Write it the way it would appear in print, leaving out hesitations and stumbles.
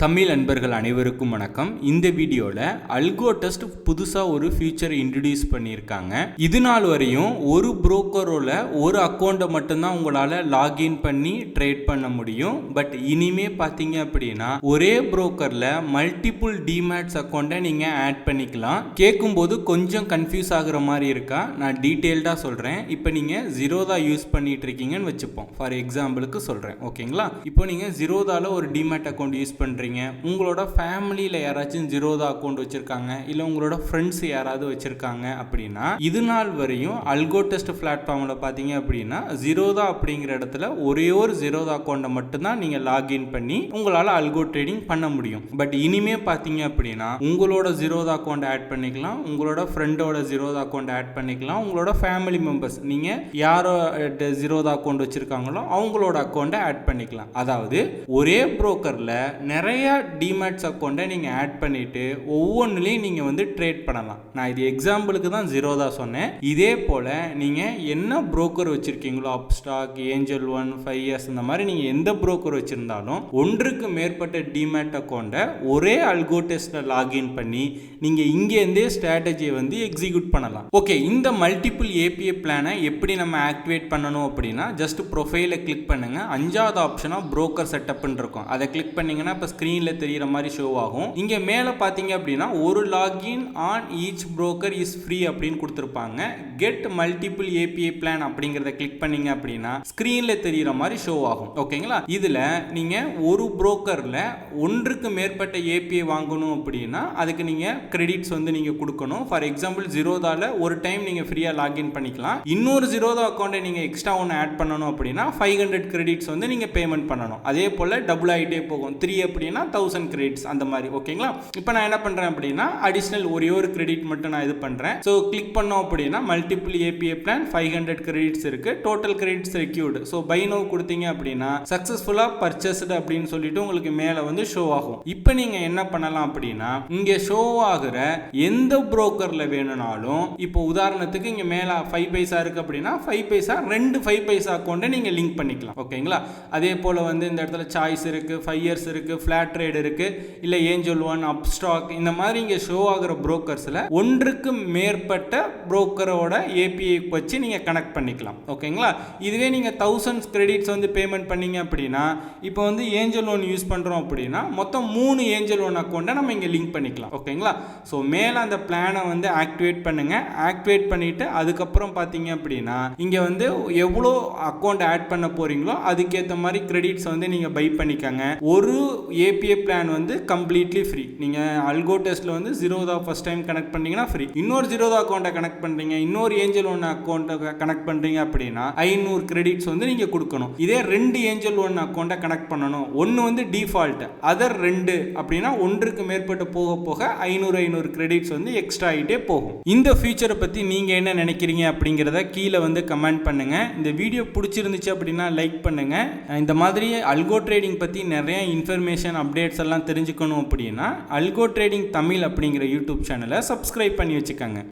தமிழ் நண்பர்கள் அனைவருக்கும் வணக்கம். இந்த வீடியோவில் அல்கோ டெஸ்ட் புதுசாக ஒரு ஃபீச்சர் இன்ட்ரடியூஸ் பண்ணியிருக்காங்க. இது நாள் வரையும் ஒரு புரோக்கரோட ஒரு அக்கௌண்ட்டை மட்டும்தான் உங்களால் லாகின் பண்ணி ட்ரேட் பண்ண முடியும். பட் இனிமே பார்த்தீங்க அப்படின்னா ஒரே புரோக்கரில் மல்டிபிள் டிமேட்ஸ் அக்கௌண்ட்டை நீங்கள் ஆட் பண்ணிக்கலாம். கேட்கும்போது கொஞ்சம் கன்ஃபியூஸ் ஆகுற மாதிரி இருக்கா? நான் டீட்டெயில்டாக சொல்கிறேன். இப்போ நீங்கள் ஜீரோதா யூஸ் பண்ணிட்டு இருக்கீங்கன்னு வச்சுப்போம். ஃபார் எக்ஸாம்பிளுக்கு சொல்கிறேன், ஓகேங்களா? இப்போ நீங்கள் ஜீரோதாவில் ஒரு டிமேட் அக்கௌண்ட் யூஸ் பண்ணுறீங்க. உங்களோட ஃபேமிலியில் யாராச்சும் ஜீரோதா அக்கௌண்ட் வச்சிருக்காங்க, இல்லை உங்களோட ஃப்ரெண்ட்ஸ் யாராவது வச்சிருக்காங்க அப்படின்னா இது நாள் வரையும் அல்கோ டெஸ்ட் பிளாட்ஃபார்மில் பார்த்தீங்க அப்படின்னா ஜீரோதா அப்படிங்கிற இடத்துல ஒரே ஒரு ஜீரோதா அக்கௌண்ட்டை மட்டும்தான் நீங்கள் லாகின் பண்ணி உங்களால் அல்கோ ட்ரேடிங் பண்ண முடியும். பட் இனிமே பார்த்தீங்க அப்படின்னா உங்களோட ஜீரோதா அக்கௌண்ட் ஆட் பண்ணிக்கலாம், உங்களோட ஃப்ரெண்டோட ஜீரோதா அக்கௌண்ட் ஆட் பண்ணிக்கலாம், உங்களோட ஃபேமிலி மெம்பர்ஸ் நீங்கள் யாரோ ஜீரோதா அக்கௌண்ட் வச்சிருக்காங்களோ அவங்களோட அக்கௌண்ட்டை ஆட் பண்ணிக்கலாம். அதாவது ஒரே புரோக்கரில் நிறைய டிமேட்ஸ் அக்கௌண்ட்டை நீங்கள் ஆட் பண்ணிவிட்டு ஒவ்வொன்றுலையும் நீங்கள் வந்து ட்ரேட் பண்ணலாம். நான் இது எக்ஸாம்பிளுக்கு தான் ஜீரோதா சொன்னேன். இதே போல் நீங்கள் என்ன புரோக்கர் வச்சுருக்கீங்களோ, அப்ஸ்டாக், ஏஞ்சல் ஒன், 5S இந்த மாதிரி நீங்கள் எந்த புரோக்கர் வச்சுருந்தாலும் ஒன்றுக்கு மேற்பட்ட டிமேட் அக்கௌண்ட்டை ஒரே அல்கோ டெஸ்ட்டில் லாகின் பண்ணி நீங்கள் இங்கேருந்தே ஸ்ட்ராட்டஜியை வந்து எக்ஸிக்யூட் பண்ணலாம். ஓகே, இந்த மல்டிபிள் ஏபிஐ பிளானை எப்படி நம்ம ஆக்டிவேட் பண்ணணும் அப்படின்னா ஜஸ்ட் ப்ரொஃபைலை கிளிக் பண்ணுங்கள். 5வது ஆப்ஷனாக புரோக்கர் செட்டப்னு இருக்கும். அதை கிளிக் பண்ணிங்கன்னா இப்போ ஸ்க்ரீனில் தெரிகிற மாதிரி ஷோ ஆகும். இங்கே மேலே பார்த்தீங்க அப்படின்னா ஒரு login on each broker is free அப்படின்னு கொடுத்துருப்பாங்க. கெட் மல்டிபிள் ஏபிஐ பிளான் அப்படிங்கிறத கிளிக் பண்ணீங்க அப்படின்னா ஸ்க்ரீனில் தெரிகிற மாதிரி ஷோ ஆகும். ஓகேங்களா? இதில் நீங்கள் ஒரு புரோக்கரில் ஒன்றுக்கு மேற்பட்ட ஏபிஐ வாங்கணும் அப்படின்னா அதுக்கு நீங்கள் கிரெடிட்ஸ் வந்து நீங்கள் கொடுக்கணும். ஃபார் எக்ஸாம்பிள் ஜீரோதாவில் ஒரு டைம் நீங்கள் ஃப்ரீயாக லாகின் பண்ணிக்கலாம். இன்னொரு ஜீரோதா அக்கௌண்ட்டை நீங்கள் எக்ஸ்ட்ரா ஒன்று ஆட் பண்ணணும் அப்படின்னா 500 கிரெடிட்ஸ் வந்து நீங்கள் பேமெண்ட் பண்ணணும். அதே போல் டபுள் ஆகிட்டே போகும். 3 அப்படின்னா 1000 கிரெடிட்ஸ் அந்த மாதிரி. ஓகேங்களா? இப்போ நான் என்ன பண்ணுறேன் அப்படின்னா அடிஷ்னல் ஒரே ஒரு கிரெடிட் மட்டும் நான் இது பண்ணுறேன். ஸோ கிளிக் பண்ணோம் அப்படின்னா மல்டிபிள் ஏபிஐ பிளான் 500 கிரெடிட்ஸ் இருக்கு. Total credits required. So buy now கொடுத்தீங்க அப்படின்னா சக்ஸஸ்ஃபுல்லாக பர்ச்சேஸ்டு அப்படின்னு சொல்லிட்டு உங்களுக்கு மேலே வந்து ஷோ ஆகும். இப்போ நீங்கள் என்ன பண்ணலாம் அப்படின்னா இங்கே ஷோ ஆகிற எந்த புரோக்கரில் வேணும்னாலும், இப்போ உதாரணத்துக்கு இங்கே மேலே 5 பைசா இருக்கு அப்படின்னா 5 பைசா 2 5 பைசா அக்கௌண்ட்டை நீங்கள் லிங்க் பண்ணிக்கலாம். ஓகேங்களா? அதே போல் வந்து இந்த இடத்துல சாய்ஸ் இருக்கு, 5 இருக்கு, ஃபிளாட் ட்ரேட் இருக்கு, இல்லை ஏஞ்சல் ஒன், அப்ஸ்டாக் இந்த மாதிரி இங்கே ஷோ ஆகிற புரோக்கர்ஸில் ஒன்றுக்கு மேற்பட்ட புரோக்கரோட ஏபிஐ வச்சு நீங்கள் கனெக்ட் பண்ணிக்கலாம். ஓகேங்களா? இதுவே நீங்கள் 1000 கிரெடிட்ஸ் வந்து பேமெண்ட் பண்ணீங்க அப்படின்னா இப்போ வந்து ஏஞ்சல் ஒன் யூஸ் பண்ணுறோம் அப்படின்னா மொத்தம் 3 ஏஞ்சல் ஒன் அக்கௌண்ட்டை நம்ம இங்கே லிங்க் பண்ணிக்கலாம். ஓகேங்களா? ஸோ மேலே அந்த பிளானை வந்து ஆக்டிவேட் பண்ணுங்க. ஆக்டிவேட் பண்ணிவிட்டு அதுக்கப்புறம் பார்த்தீங்க அப்படின்னா இங்கே வந்து எவ்வளோ அக்கௌண்ட் ஆட் பண்ண போகிறீங்களோ அதுக்கேற்ற மாதிரி கிரெடிட்ஸ் வந்து நீங்கள் பை பண்ணிக்கங்க. ஒரு ஏபிஐ பிளான் வந்து கம்ப்ளீட்லி ஃப்ரீ. நீங்கள் அல்கோ டெஸ்ட்டில் வந்து ஜீரோதா ஃபர்ஸ்ட் டைம் கனெக்ட் பண்ணிங்கன்னா ஃப்ரீ. இன்னொரு ஜீரோதா அக்கௌண்ட்டை கனெக்ட் பண்ணுறீங்க, இன்னொரு ஏஞ்சல் ஒன் அக்கௌண்ட்டை கனெக்ட் பண்ணுறீங்க அப்படின்னா 500 கிரெடிட்ஸ் வந்து நீங்கள் கொடுக்கணும். இதே 2 ஏஞ்சல் ஒன் அக்கௌண்ட்டை கனெக்ட் பண்ணணும், ஒன்று வந்து டிஃபால்ட், அதர் 2 அப்படின்னா ஒன்றுக்கு மேற்பட்டு போக போக 500 கிரெடிட்ஸ் வந்து எக்ஸ்ட்ரா ஆகிட்டே போகும். இந்த ஃபீச்சரை பற்றி நீங்கள் என்ன நினைக்கிறீங்க அப்படிங்கிறத கீழே வந்து கமெண்ட் பண்ணுங்கள். இந்த வீடியோ பிடிச்சிருந்துச்சு அப்படின்னா லைக் பண்ணுங்கள். இந்த மாதிரி அல்கோ ட்ரேடிங் பற்றி நிறைய இன்ஃபர்மேஷன் அப்டேட்ஸ் எல்லாம் தெரிஞ்சுக்கணும் அப்படின்னா அல்கோ ட்ரேடிங் தமிழ் அப்படிங்கிற யூடியூப் சேனலை சப்ஸ்கிரைப் பண்ணி வச்சுக்கோங்க.